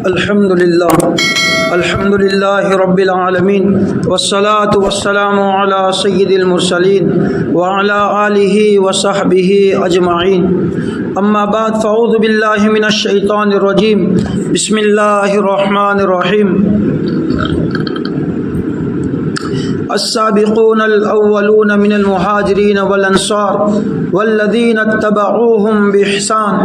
الحمد للہ رب العالمین والصلاة والسلام علی سید المرسلین وعلی آلہ وصحبہ اجمعین اما بعد فاعوذ باللہ من الشیطان الرجیم بسم اللہ الرحمن الرحیم السابقون الاولون من المہاجرین والانصار والذین اتبعوهم بإحسان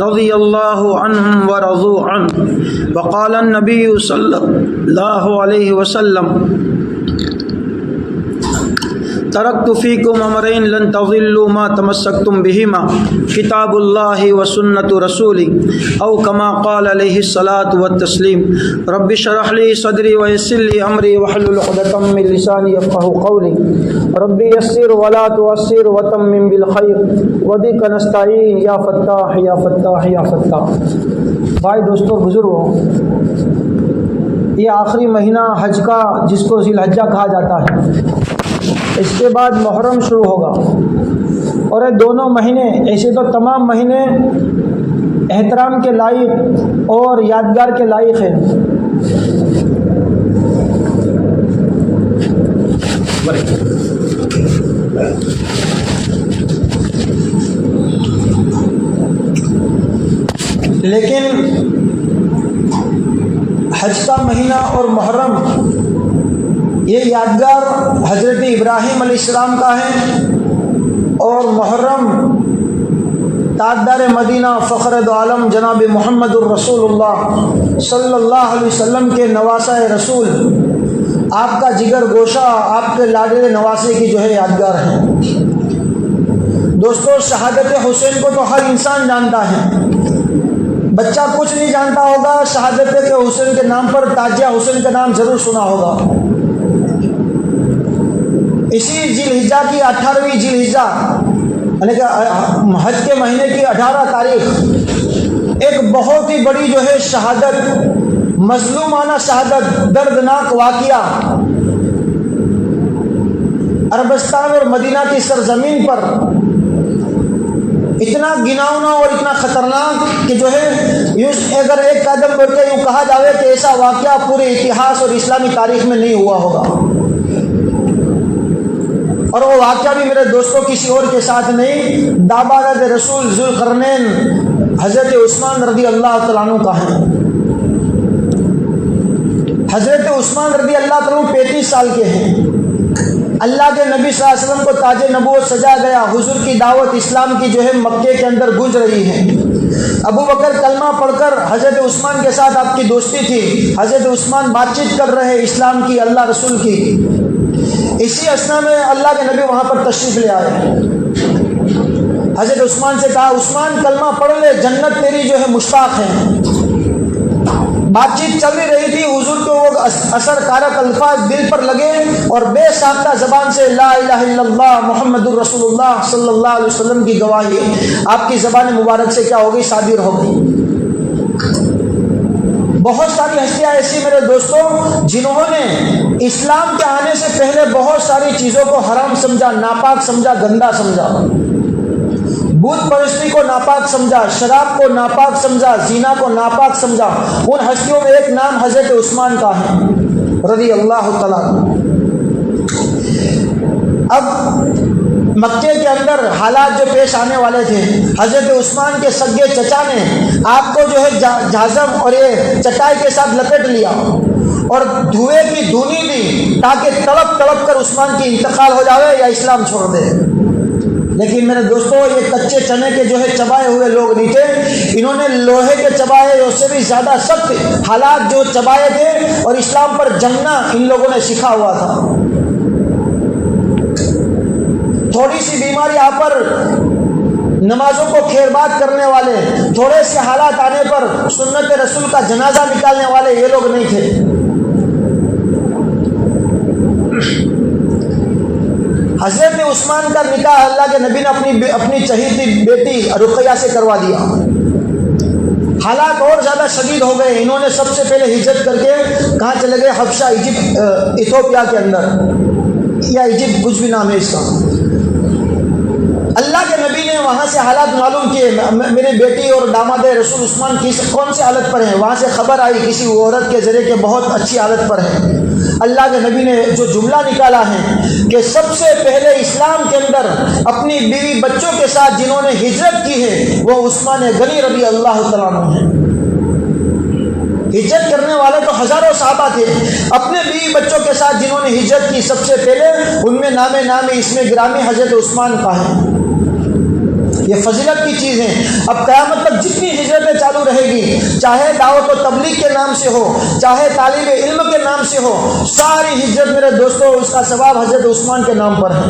رضی اللہ عنہم ورضوا عنہ وقال النبی صلی اللہ علیہ وسلم ترکت فیکم امرین لن تضلوا ما تمسکتم بہما کتاب اللہ وسنت رسولی او کما قال علیہ الصلاۃ والتسلیم رب اشرح لی صدری ویسر لی امری واحلل عقدۃ من لسانی یفقهوا قولی رب یسر ولا تعسر وتمم بالخیر وبک نستعین یا فتاح یا فتاح یا فتاح۔ بھائی دوستو بزرگوں، یہ آخری مہینہ حج کا جس کو ذی الحجہ کہا جاتا ہے، اس کے بعد محرم شروع ہوگا، اور یہ دونوں مہینے ایسے تو تمام مہینے احترام کے لائق اور یادگار کے لائق ہیں، لیکن حج کا مہینہ اور محرم یہ یادگار حضرت ابراہیم علیہ السلام کا ہے، اور محرم تاجدار مدینہ فخر دو عالم جناب محمد الرسول اللہ صلی اللہ علیہ وسلم کے نواسہ رسول، آپ کا جگر گوشہ، آپ کے لاڈلے نواسے کی جو ہے یادگار ہے۔ دوستو، شہادت حسین کو تو ہر انسان جانتا ہے، بچہ کچھ نہیں جانتا ہوگا، شہادت کے حسین کے نام پر تاجیہ حسین کا نام ضرور سنا ہوگا۔ اسی ذی الحجہ کی 18ویں ذی الحجہ یعنی کہ حج کے مہینے کی 18 تاریخ ایک بہت ہی بڑی جو ہے شہادت، مظلومانہ شہادت، دردناک واقعہ عربستان اور مدینہ کی سرزمین پر اتنا گناؤنا اور اتنا خطرناک کہ جو ہے اگر ایک قدم بڑھ کے یوں کہا جاوے کہ ایسا واقعہ پورے اتہاس اور اسلامی تاریخ میں نہیں ہوا ہوگا، اور وہ واقعہ بھی میرے دوستوں کسی اور کے ساتھ نہیں، داباد رسول ذوالقرنین حضرت عثمان رضی اللہ تعالیٰ عنہ کا ہے۔ حضرت عثمان رضی اللہ تعالیٰ عنہ 35 سال کے ہیں، اللہ کے نبی صلی اللہ علیہ وسلم کو تاج نبوت سجا گیا، حضور کی دعوت اسلام کی جو ہے مکے کے اندر گونج رہی ہے۔ ابو بکر کلمہ پڑھ کر حضرت عثمان کے ساتھ آپ کی دوستی تھی، حضرت عثمان بات چیت کر رہے اسلام کی، اللہ رسول کی۔ اسی اثنا میں اللہ کے نبی وہاں پر تشریف لے آئے، حضرت عثمان سے کہا عثمان کلمہ پڑھ لے، جنت تیری جو ہے مشتاق ہے۔ بات چیت چل رہی تھی، حضور کو وہ اثر کارک الفاظ دل پر لگے اور بے ساختہ زبان سے لا الہ الا اللہ محمد الرسول اللہ صلی اللہ علیہ وسلم کی گواہی آپ کی زبان مبارک سے کیا ہو گئی؟ صادر ہو گئی۔ بہت ساری ہستیاں ایسی میرے دوستوں جنہوں نے اسلام کے آنے سے پہلے بہت ساری چیزوں کو حرام سمجھا، ناپاک سمجھا، گندا سمجھا، بت پرستی کو ناپاک سمجھا، شراب کو ناپاک سمجھا، زنا کو ناپاک سمجھا۔ ان ہستیوں میں ایک نام حضرت عثمان کا ہے رضی اللہ تعالیٰ۔ اب مکے کے اندر حالات جو پیش آنے والے تھے، حضرت عثمان کے سگے چچا نے آپ کو جو ہے جہازم اور یہ چٹائی کے ساتھ لپیٹ لیا اور دھوئے کی دھونی دی تاکہ تڑپ تڑپ کر عثمان کی انتقال ہو جاوے یا اسلام چھوڑ دے۔ لیکن میرے دوستو، یہ کچے چنے کے جو ہے چبائے ہوئے لوگ نہیں تھے، انہوں نے لوہے کے چبائے، اس سے بھی زیادہ سخت حالات جو چبائے تھے، اور اسلام پر جمنا ان لوگوں نے سیکھا ہوا تھا۔ تھوڑی سی بیماری آ پر نمازوں کو خیرباد کرنے والے، تھوڑے سے حالات آنے پر سنت رسول کا جنازہ نکالنے والے یہ لوگ نہیں تھے۔ حضرت عثمان کا نکاح اللہ کے نبی نے اپنی چہیتی بیٹی رقیہ سے کروا دیا۔ حالات اور زیادہ شدید ہو گئے، انہوں نے سب سے پہلے ہجرت کر کے کہاں چلے گئے؟ حبشہ، ایتھوپیا کے اندر، یا ایجپٹ کچھ بھی نام ہے اس کا۔ اللہ کے نبی نے وہاں سے حالات معلوم کیے، میرے بیٹی اور داماد رسول عثمان کون سے حالت پر ہیں، وہاں سے خبر آئی کسی عورت کے ذریعے کہ بہت اچھی حالت پر ہے۔ اللہ کے نبی نے جو جملہ نکالا ہے کہ سب سے پہلے اسلام کے اندر اپنی بیوی بچوں کے ساتھ جنہوں نے ہجرت کی ہے وہ عثمان غنی رضی اللہ تعالیٰ عنہ ہیں۔ ہجرت کرنے والے تو ہزاروں صحابہ تھے، اپنے بیوی بچوں کے ساتھ جنہوں نے ہجرت کی سب سے پہلے ان میں نامی اس میں گرامی حضرت عثمان کا ہے۔ یہ فضیلت کی چیز ہے۔ اب قیامت تک جتنی ہجرتیں چالو رہے گی، چاہے دعوت و تبلیغ کے نام سے ہو، چاہے طالب علم کے نام سے ہو، ساری ہجرت میرے دوستوں اس کا ثواب حضرت عثمان کے نام پر ہے۔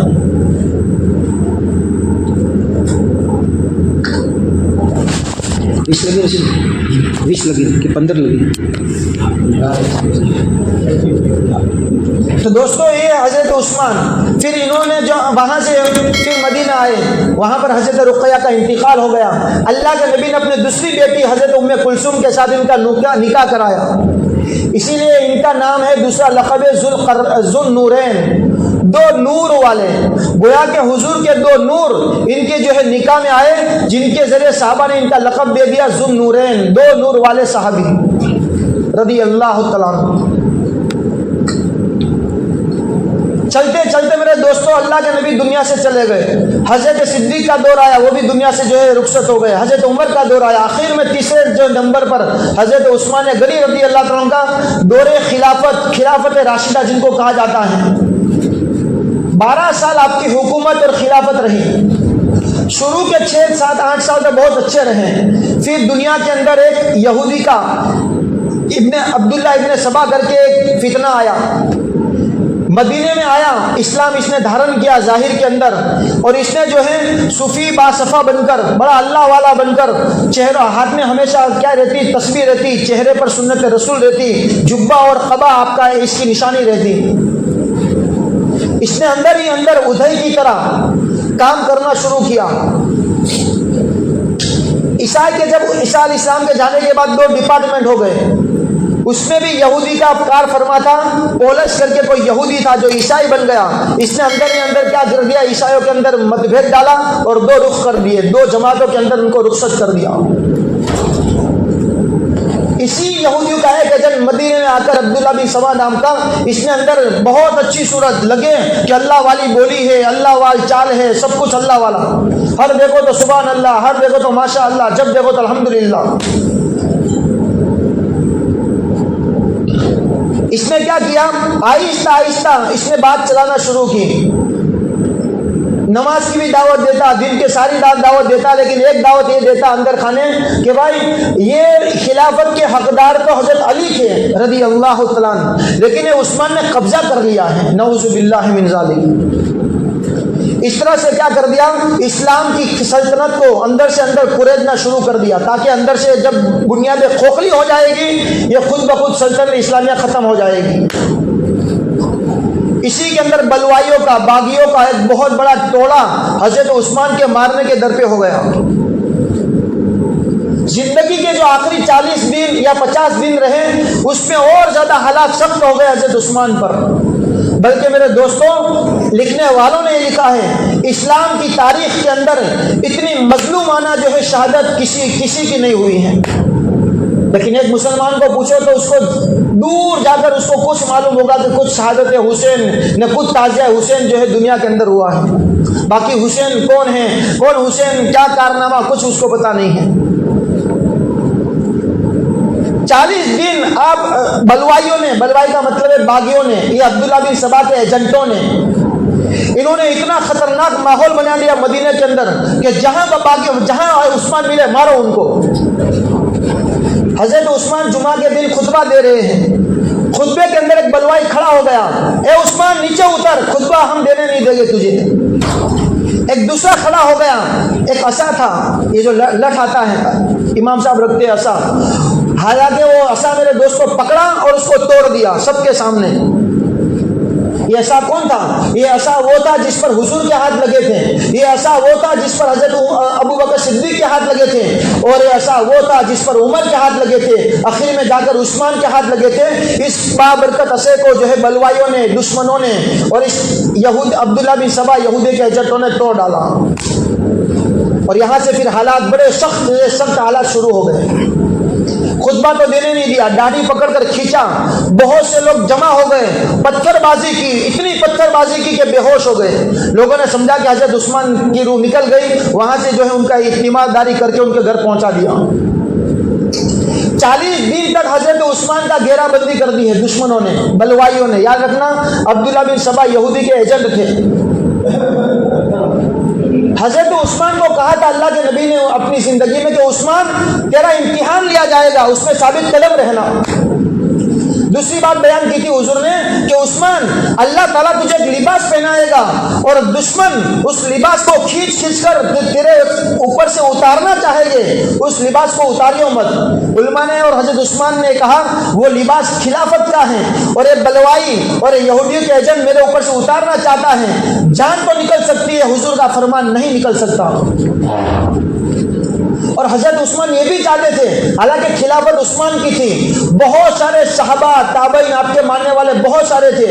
20 لگی کہ 15 لگی؟ تو دوستو یہ حضرت عثمان، پھر انہوں نے جو وہاں سے پھر مدینہ آئے، وہاں پر حضرت رقیہ کا انتقال ہو گیا۔ اللہ کے نبی نے اپنے دوسری بیٹی حضرت ام کلثوم کے ساتھ ان کا نکاح کرایا، اسی لیے ان کا نام ہے دوسرا لقب ذوالنورین، دو نور والے۔ گویا کہ حضور کے دو نور ان کے جو ہے نکاح میں آئے، جن کے ذریعے صحابہ نے ان کا لقب دے دیا ذوالنورین، دو نور والے صحابی رضی اللہ تعالیٰ عنہ۔ چلتے چلتے میرے دوستوں اللہ کے نبی دنیا سے چلے گئے۔ حضرت صدیق کا دور آیا، وہ بھی دنیا سے جو ہے رخصت ہو گئے۔ حضرت عمر کا دور آیا، آخر میں تیسرے جو نمبر پر حضرت عثمان غنی رضی اللہ تعالیٰ عنہ کا دور خلافت راشدہ جن کو کہا جاتا ہے۔ 12 سال آپ کی حکومت اور خلافت رہی۔ شروع کے 6 7 8 سال تو بہت اچھے رہے، پھر دنیا کے اندر ایک یہودی کا عبداللہ ابن سبا کر کے ایک فتنہ آیا، مدینے میں آیا، اسلام اس نے دھارن کیا ظاہر کے اندر، اور اس نے جو ہے صوفی باصفا بن کر، بڑا اللہ والا بن کر، چہرہ ہاتھ میں ہمیشہ کیا رہتی، تسبیح رہتی، چہرے پر سنت رسول رہتی، جبہ اور قبا آپ کا اس کی نشانی رہتی۔ اس نے اندر ہی اندر ادھئی کی طرح کام کرنا شروع کیا۔ عیسائی کے جب عیسیٰ علیہ السلام کے جانے کے بعد 2 ڈپارٹمنٹ ہو گئے، اس میں بھی یہودی کا کار فرما تھا، پولس کر کے کوئی یہودی تھا جو عیسائی بن گیا، اس نے اندر ہی اندر کیا کر دیا، عیسائیوں کے اندر متبھید ڈالا اور 2 رخ کر دیے، 2 جماعتوں کے اندر ان کو رخصت کر دیا۔ اسی یہودیوں کا ایک ایجنٹ مدینے میں آ کر عبداللہ بن سبا نام کا، اس نے اندر بہت اچھی صورت لگے کہ اللہ والی بولی ہے، اللہ والی چال ہے، سب کچھ اللہ والا، ہر دیکھو تو سبحان اللہ، ہر دیکھو تو ماشاء اللہ، جب دیکھو تو الحمدللہ۔ اس نے کیا کیا، آہستہ آہستہ اس نے بات چلانا شروع کی۔ نماز کی بھی دعوت دیتا، دن کے ساری دعوت دیتا، لیکن ایک دعوت یہ دیتا اندر کھانے کہ بھائی یہ خلافت کے حقدار تو حضرت علی تھے رضی اللہ تعالیٰ عنہ، لیکن یہ عثمان نے قبضہ کر لیا ہے، نعوذ باللہ من ذالک۔ اس طرح سے کیا کر دیا، اسلام کی سلطنت کو اندر سے اندر کریدنا شروع کر دیا، تاکہ اندر سے جب بنیادیں کھوکھلی ہو جائے گی، یہ خود بخود سلطنت اسلامیہ ختم ہو جائے گی۔ اسی کے اندر بلوائیوں کا، باغیوں کا ایک بہت بڑا ٹولا حضرت عثمان کے مارنے کے در پہ ہو گیا۔ زندگی کے جو آخری 40 دن یا 50 دن رہے، اس میں اور زیادہ حالات سخت ہو گئے حضرت عثمان پر۔ بلکہ میرے دوستوں، لکھنے والوں نے یہ لکھا ہے، اسلام کی تاریخ کے اندر اتنی مظلومانہ جو ہے شہادت کسی کی نہیں ہوئی ہے۔ لیکن ایک مسلمان کو پوچھو تو اس کو دور جا کر اس کو کچھ معلوم ہوگا کہ کچھ شہادت حسین نے، کچھ تعزیہ حسین جو ہے دنیا کے اندر ہوا ہے، باقی حسین کون ہے، کون حسین، کیا کارنامہ، کچھ اس کو پتا نہیں ہے۔ 40 دن آپ بلوائیوں نے، بلوائی کا مطلب ہے باغیوں نے، یہ عبداللہ بن سبا کے ایجنٹوں نے، انہوں نے اتنا خطرناک ماحول بنا لیا مدینہ کے اندر کہ جہاں عثمان ملے مارو ان کو۔ حضرت عثمان جمعہ کے دن خطبہ دے رہے ہیں، خطبے کے اندر ایک بلوائی کھڑا ہو گیا، اے عثمان نیچے اتر، خطبہ ہم دینے نہیں دیں گے تجھے۔ ایک دوسرا کھڑا ہو گیا، ایک عصا تھا، یہ جو لٹ آتا ہے، امام صاحب رکھتے ہیں عصا، حالانکہ وہ عصا میرے دوست کو پکڑا اور اس کو توڑ دیا سب کے سامنے۔ یہ عصا کون تھا؟ یہ عصا وہ تھا جس پر حضور کے ہاتھ لگے تھے، یہ عصا وہ تھا جس پر حضرت ابو بکر صدیق کے ہاتھ لگے تھے، اور یہ عصا وہ تھا جس پر عمر کے ہاتھ لگے تھے، آخر میں جا کر عثمان کے ہاتھ لگے تھے۔ اس بابرکت عصے کو جو ہے بلوائیوں نے، دشمنوں نے، اور اس یہود عبداللہ بن سبا یہودی کے ایجنٹوں نے توڑ ڈالا، اور یہاں سے پھر حالات بڑے سخت حالات شروع ہو گئے۔ خطبہ تو دینے نہیں دیا، داڑھی پکڑ کر کھینچا، بہت سے لوگ جمع ہو گئے، پتھر بازی کی، اتنی پتھر بازی کی کہ بے ہوش ہو گئے۔ لوگوں نے سمجھا کہ حضرت عثمان کی روح نکل گئی، وہاں سے جو ہے ان کا اعتماد داری کر کے ان کے گھر پہنچا دیا۔ 40 دن تک حضرت عثمان کا گھیرا بندی کر دی ہے دشمنوں نے، بلوائیوں نے۔ یاد رکھنا عبداللہ بن سبا یہودی کے ایجنٹ تھے۔ حضرت عثمان کو کہا تھا اللہ کے نبی نے اپنی زندگی میں کہ عثمان تیرا امتحان لیا جائے گا، اس میں ثابت قدم رہنا۔ دوسری بات بیان کی تھی حضور نے کہ عثمان اللہ تعالیٰ تجھے ایک لباس پہنائے گا، اور دشمن اس لباس کو کھینچ کر تیرے اوپر سے اتارنا چاہے گے، اس لباس کو اتاریو مت۔ علماء نے اور حضرت عثمان نے کہا وہ لباس خلافت کا ہے، اور یہ بلوائی اور یہودیوں کے ایجنٹ میرے اوپر سے اتارنا چاہتا ہے۔ جان تو نکل سکتی ہے، حضور کا فرمان نہیں نکل سکتا۔ اور حضرت عثمان یہ بھی چاہتے تھے، حالانکہ خلافت عثمان کی تھی، بہت سارے صحابہ تابعین آپ کے ماننے والے بہت سارے تھے،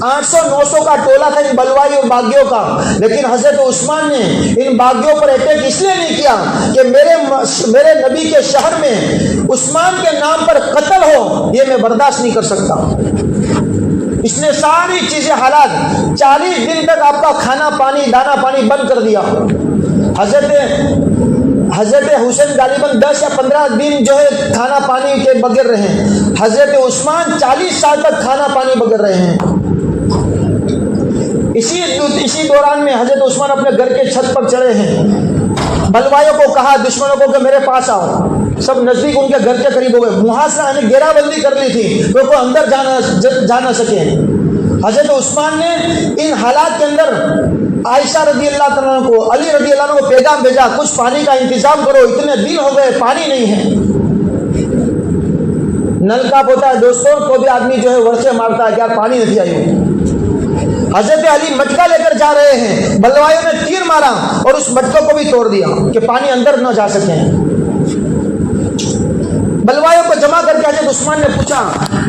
800-900 کا ٹولہ تھا ان بلوائی اور باغیوں کا، لیکن حضرت عثمان نے ان باغیوں پر اٹیک اس لیے نہیں کیا کہ میرے نبی کے شہر میں عثمان کے نام پر قتل ہو، یہ میں برداشت نہیں کر سکتا۔ اس نے ساری چیزیں حالات 40 دن تک آپ کا کھانا پانی دانا پانی بند کر دیا۔ حضرت حسین غالباً 10 یا 15 دن جو ہے کھانا پانی کے بغیر رہے ہیں، حضرت عثمان 40 سال تک کھانا پانی بغیر رہے ہیں۔ اسی دوران میں حضرت عثمان اپنے گھر کے چھت پر چڑھے ہیں، بلوائیوں کو کہا، دشمنوں کو کہ میرے پاس آؤ، سب نزدیک ان کے گھر کے قریب ہو گئے، محاصرہ یعنی گھیرا بندی کر لی تھی، وہ کوئی اندر جا نہ سکے۔ حضرت عثمان نے ان حالات کے اندر عائشہ رضی اللہ تعالیٰ کو، علی رضی اللہ عنہ کو پیغام بھیجا، کچھ پانی کا انتظام کرو، اتنے دن ہو گئے پانی نہیں ہے۔ نل کا ہوتا ہے دوستوں، تو بھی آدمی جو ہے ورشے مارتا ہے کہ یار پانی نہیں آئی۔ حضرت علی مٹکا لے کر جا رہے ہیں، بلوائیوں نے تیر مارا اور اس مٹکوں کو بھی توڑ دیا کہ پانی اندر نہ جا سکے۔ بلوائیوں کو جمع کر کے حضرت عثمان نے پوچھا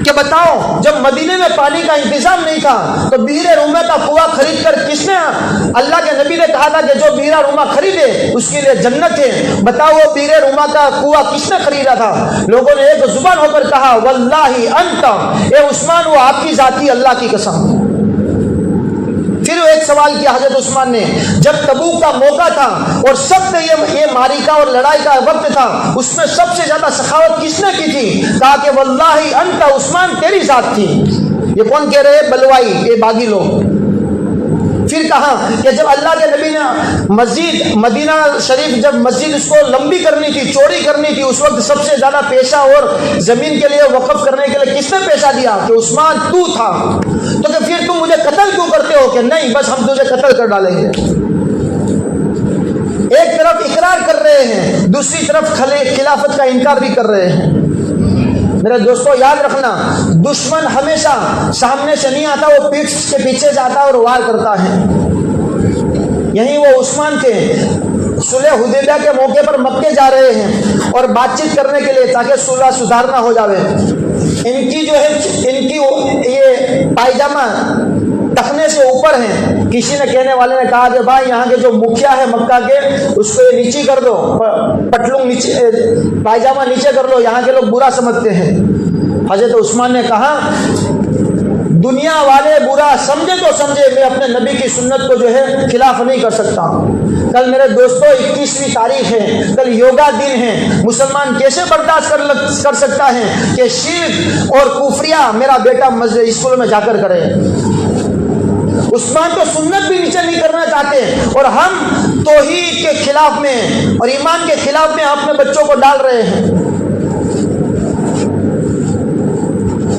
کہ بتاؤ، جب مدینے میں پانی کا انتظام نہیں تھا تو بیر رومہ کا کنواں خرید کر کس نے، اللہ کے نبی نے کہا تھا کہ جو بیر رومہ خریدے اس کے لیے جنت ہے، بتاؤ وہ بیر رومہ کا کنواں کس نے خریدا تھا؟ لوگوں نے ایک زبان ہو کر کہا واللہ انت، اے عثمان وہ آپ کی ذاتی اللہ کی قسم۔ پھر ایک سوال کیا حضرت عثمان نے، جب تبوک کا موقع تھا اور سخت یہ معرکہ اور لڑائی کا وقت تھا، اس میں سب سے زیادہ سخاوت کس نے کی تھی؟ کہا کہ واللہ انت عثمان تیری ذات تھی۔ یہ کون کہہ رہے ہیں؟ بلوائی، یہ باغی لوگ۔ پھر کہا کہ جب اللہ کے نبی نے مسجد مدینہ شریف، جب مسجد اس کو لمبی کرنی تھی، چوڑی کرنی تھی، اس وقت سب سے زیادہ پیشہ اور زمین کے لیے وقف کرنے کے لیے کس نے پیشہ دیا؟ کہ عثمان تو تھا۔ تو کہ پھر تم مجھے قتل کیوں کرتے ہو؟ کہ نہیں بس ہم تجھے قتل کر ڈالیں گے۔ ایک طرف اقرار کر رہے ہیں، دوسری طرف خلافت کا انکار بھی کر رہے ہیں۔ میرے دوستو یاد رکھنا، دشمن ہمیشہ سامنے سے نہیں آتا، وہ پیٹھ کے پیچھے جاتا اور وار کرتا ہے۔ یہیں وہ عثمان کے صلح حدیبیہ کے موقع پر مکے جا رہے ہیں اور بات چیت کرنے کے لیے تاکہ صلح سدھارنا ہو جاوے۔ ان کی جو ہے یہ پائجامہ ٹخنے سے اوپر ہیں۔ کسی نے کہنے والے نے کہا کہ بھائی یہاں کے جو مکھیا ہے مکہ کے، اس کو یہ نیچی کر دو، پٹلوں نیچے، پائجامہ نیچے کر لو، یہاں کے لوگ برا سمجھتے ہیں۔ حضرت عثمان نے کہا دنیا والے برا سمجھے تو سمجھے، میں اپنے نبی کی سنت کو جو ہے خلاف نہیں کر سکتا۔ کل میرے دوستو 21ویں تاریخ ہے، کل یوگا دن ہے۔ مسلمان کیسے برداشت کر سکتا ہے کہ شرک اور کفریہ میرا بیٹا اسکول میں جا کر کرے؟ عثمان تو سنت بھی نیچے نہیں کرنا چاہتے، اور ہم توحید کے خلاف میں اور ایمان کے خلاف میں اپنے بچوں کو ڈال رہے ہیں۔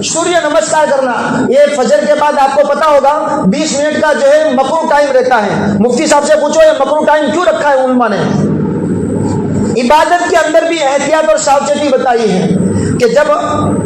سوریہ نمسکار کرنا، یہ فجر کے بعد آپ کو پتا ہوگا 20 منٹ کا جو ہے مکروہ ٹائم رہتا ہے۔ مفتی صاحب سے پوچھو یہ مکروہ ٹائم کیوں رکھا ہے علماء نے؟ عبادت کے اندر بھی احتیاط اور ساوچیتی بتائی ہے کہ جب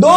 2